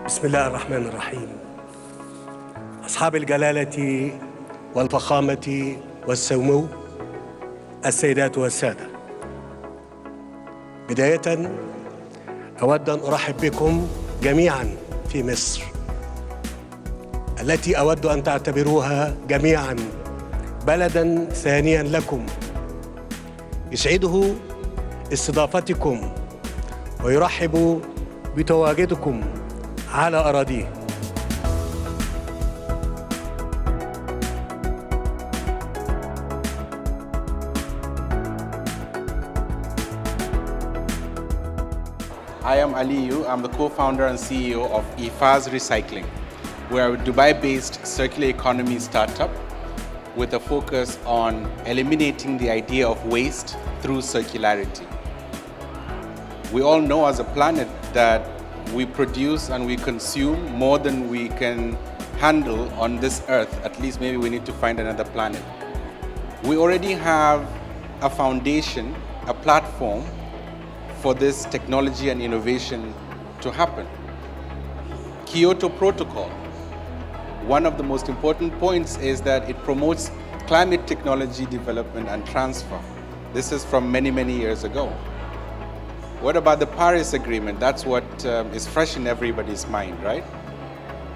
بسم الله الرحمن الرحيم. أصحاب الجلالة والفخامة والسمو، السيدات والسادة، بداية أود أن أرحب بكم جميعاً في مصر التي أود أن تعتبروها جميعاً بلداً ثانياً لكم، يسعده استضافتكم ويرحب بتواجدكم على أراضيه. I am Aliyu. I'm the co-founder and CEO of IFAZ Recycling. We're a Dubai-based circular economy startup with a focus on eliminating the idea of waste through circularity. We all know as a planet that we produce and we consume more than we can handle on this earth. At least maybe we need to find another planet. We already have a foundation, a platform for this technology and innovation to happen. Kyoto Protocol. One of the most important points is that it promotes climate technology development and transfer. This is from many, many years ago. What about the Paris Agreement? That's what is fresh in everybody's mind, right?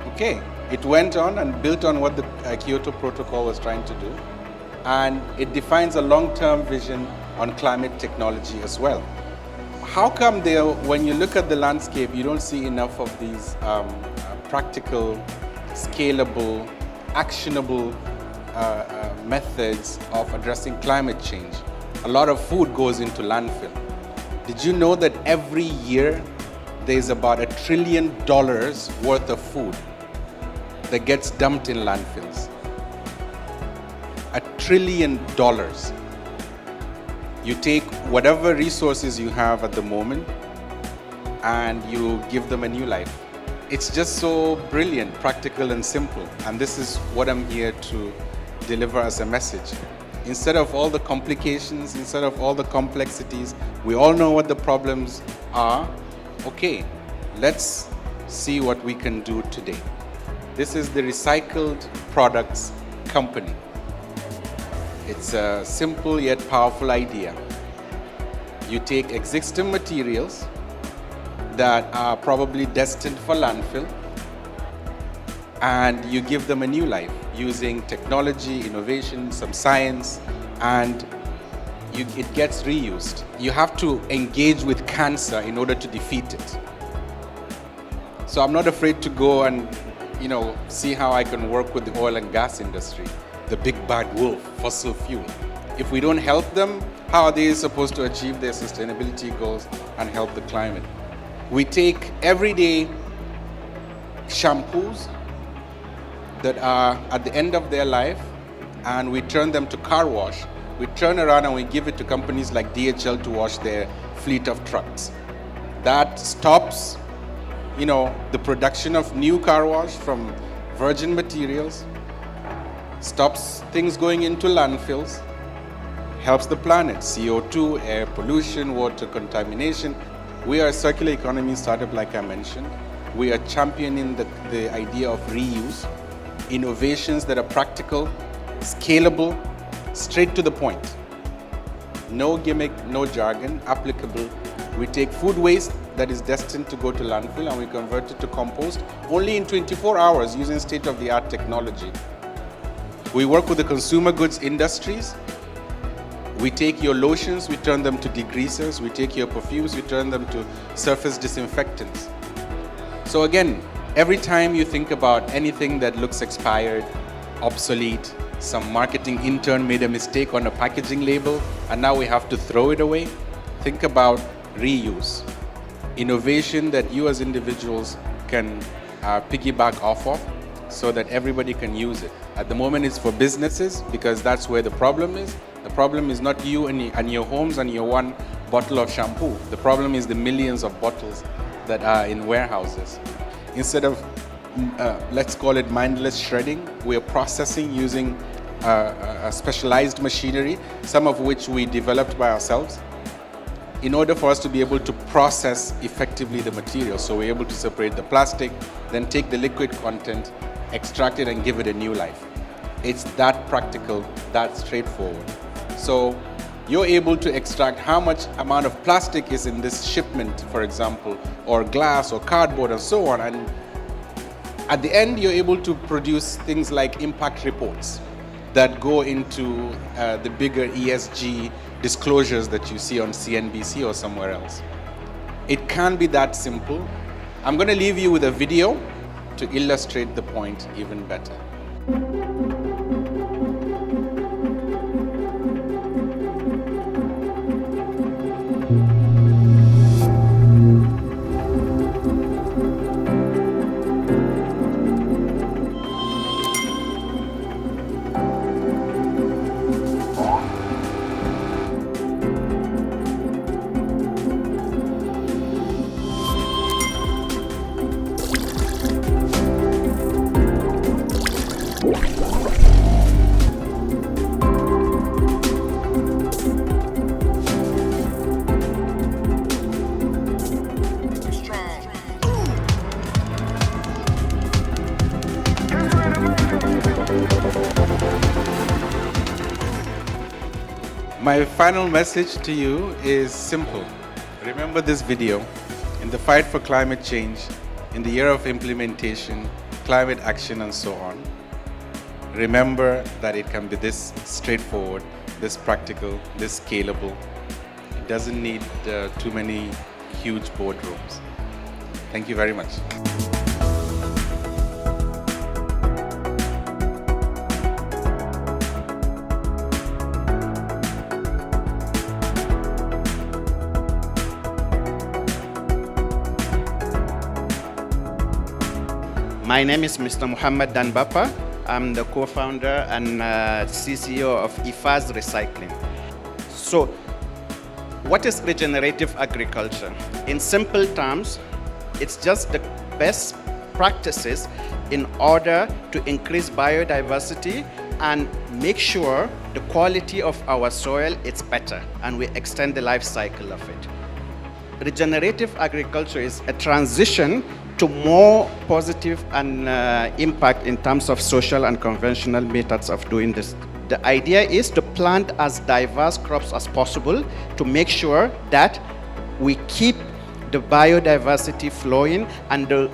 Okay, it went on and built on what the Kyoto Protocol was trying to do, and it defines a long-term vision on climate technology as well. How come there, when you look at the landscape, you don't see enough of these practical, scalable, actionable methods of addressing climate change? A lot of food goes into landfill. Did you know that every year there's about $1 trillion worth of food that gets dumped in landfills? $1 trillion. You take whatever resources you have at the moment and you give them a new life. It's just so brilliant, practical and simple. And this is what I'm here to deliver as a message. Instead of all the complications, instead of all the complexities, we all know what the problems are. Okay, let's see what we can do today. This is the Recycled Products Company. It's a simple yet powerful idea. You take existing materials that are probably destined for landfill and you give them a new life using technology, innovation, some science, and it gets reused. You have to engage with cancer in order to defeat it. So I'm not afraid to go and see how I can work with the oil and gas industry, the big bad wolf, fossil fuel. If we don't help them, how are they supposed to achieve their sustainability goals and help the climate? We take everyday shampoos that are at the end of their life and we turn them to car wash. We turn around and we give it to companies like DHL to wash their fleet of trucks. That stops, the production of new car wash from virgin materials, stops things going into landfills, helps the planet, CO2, air pollution, water contamination. We are a circular economy startup, like I mentioned. We are championing the idea of reuse, innovations that are practical, scalable, straight to the point. No gimmick, no jargon, applicable. We take food waste that is destined to go to landfill and we convert it to compost only in 24 hours using state-of-the-art technology. We work with the consumer goods industries. We take your lotions, we turn them to degreasers. We take your perfumes, we turn them to surface disinfectants. So again, every time you think about anything that looks expired, obsolete, some marketing intern made a mistake on a packaging label and now we have to throw it away, think about reuse. Innovation that you as individuals can piggyback off of so that everybody can use it. At the moment it's for businesses because that's where the problem is. The problem is not you and your homes and your one bottle of shampoo. The problem is the millions of bottles that are in warehouses. Instead of, let's call it mindless shredding, we are processing using a specialized machinery, some of which we developed by ourselves. in order for us to be able to process effectively the material. So we're able to separate the plastic, then take the liquid content, extract it and give it a new life. It's that practical, that straightforward. So you're able to extract how much amount of plastic is in this shipment, for example, or glass or cardboard and so on. And at the end, you're able to produce things like impact reports that go into the bigger ESG disclosures that you see on CNBC or somewhere else. It can be that simple. I'm going to leave you with a video to illustrate the point even better. My final message to you is simple. Remember this video. In the fight for climate change, in the year of implementation, climate action and so on, remember that it can be this straightforward, this practical, this scalable. It doesn't need too many huge boardrooms. Thank you very much. My name is Mr. Muhammad Danbapa. I'm the co-founder and CCO of IFAS Recycling. So, what is regenerative agriculture? In simple terms, it's just the best practices in order to increase biodiversity and make sure the quality of our soil is better and we extend the life cycle of it. Regenerative agriculture is a transition to more positive and impact in terms of social and conventional methods of doing this. The idea is to plant as diverse crops as possible to make sure that we keep the biodiversity flowing and the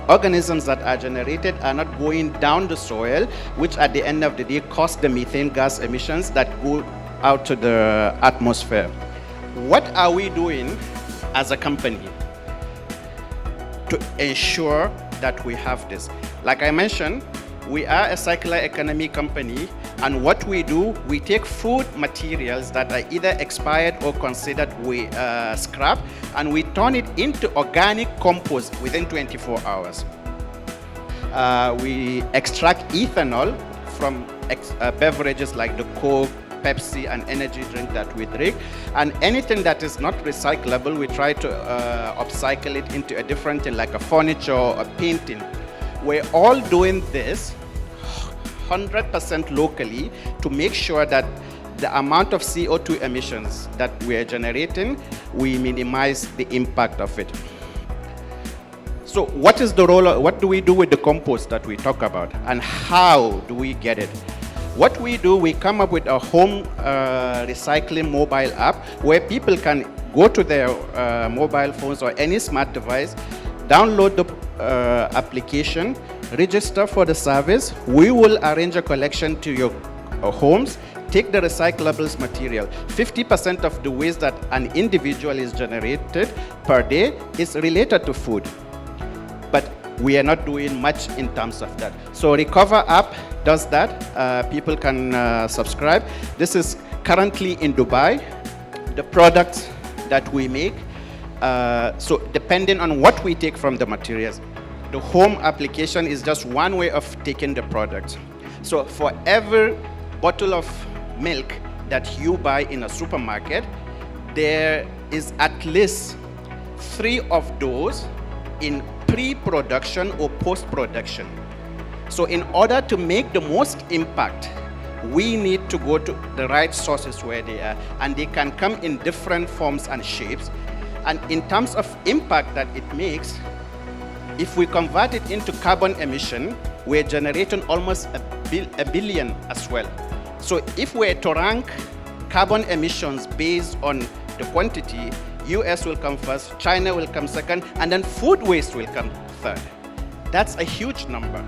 organisms that are generated are not going down the soil, which at the end of the day cause the methane gas emissions that go out to the atmosphere. What are we doing as a company to ensure that we have this? Like I mentioned, we are a circular economy company, and what we do, we take food materials that are either expired or considered scrap, and we turn it into organic compost within 24 hours. We extract ethanol from beverages like the Coke, Pepsi, and energy drink that we drink, and anything that is not recyclable, we try to upcycle it into a different thing, like a furniture or a painting. We're all doing this 100% locally to make sure that the amount of CO2 emissions that we're generating, we minimize the impact of it. So what is the role, what do we do with the compost that we talk about, and how do we get it? What we do, we come up with a home recycling mobile app where people can go to their mobile phones or any smart device, download the application, register for the service. We will arrange a collection to your homes, take the recyclables material. 50% of the waste that an individual is generated per day is related to food. But we are not doing much in terms of that. So Recover app does that. People can subscribe. This is currently in Dubai. The products that we make, so depending on what we take from the materials, the home application is just one way of taking the product. So for every bottle of milk that you buy in a supermarket, there is at least 3 of those in pre-production or post-production. So in order to make the most impact, We need to go to the right sources where they are, and they can come in different forms and shapes. And in terms of impact that it makes, if we convert it into carbon emission, we're generating almost a billion as well. So if we're to rank carbon emissions based on the quantity, US will come first, China will come second, and then food waste will come third. That's a huge number.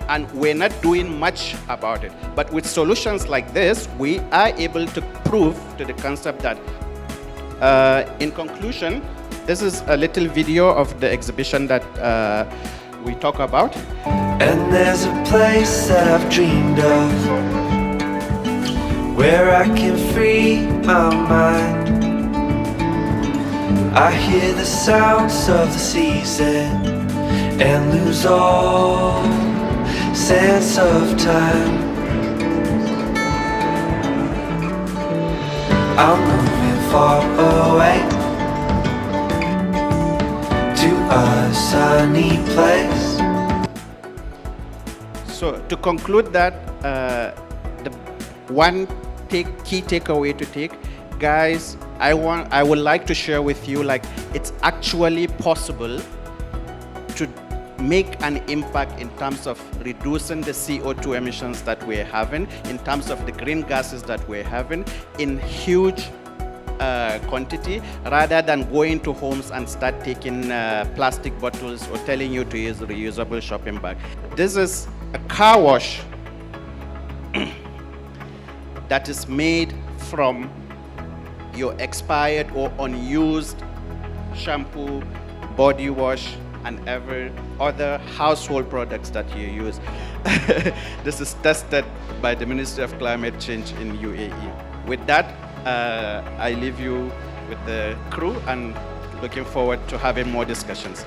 And we're not doing much about it. But with solutions like this, we are able to prove to the concept that, in conclusion, this is a little video of the exhibition that we talk about. And there's a place that I've dreamed of, where I can free my mind. I hear the sounds of the season and lose all sense of time. I'm moving far away to a sunny place. So to conclude that, the one key takeaway to take, guys, I would like to share with you, like, it's actually possible to make an impact in terms of reducing the CO2 emissions that we're having, in terms of the green gases that we're having in huge quantity, rather than going to homes and start taking plastic bottles or telling you to use a reusable shopping bag. This is a car wash that is made from your expired or unused shampoo, body wash, and every other household products that you use. This is tested by the Ministry of Climate Change in UAE. With that, I leave you with the crew and looking forward to having more discussions.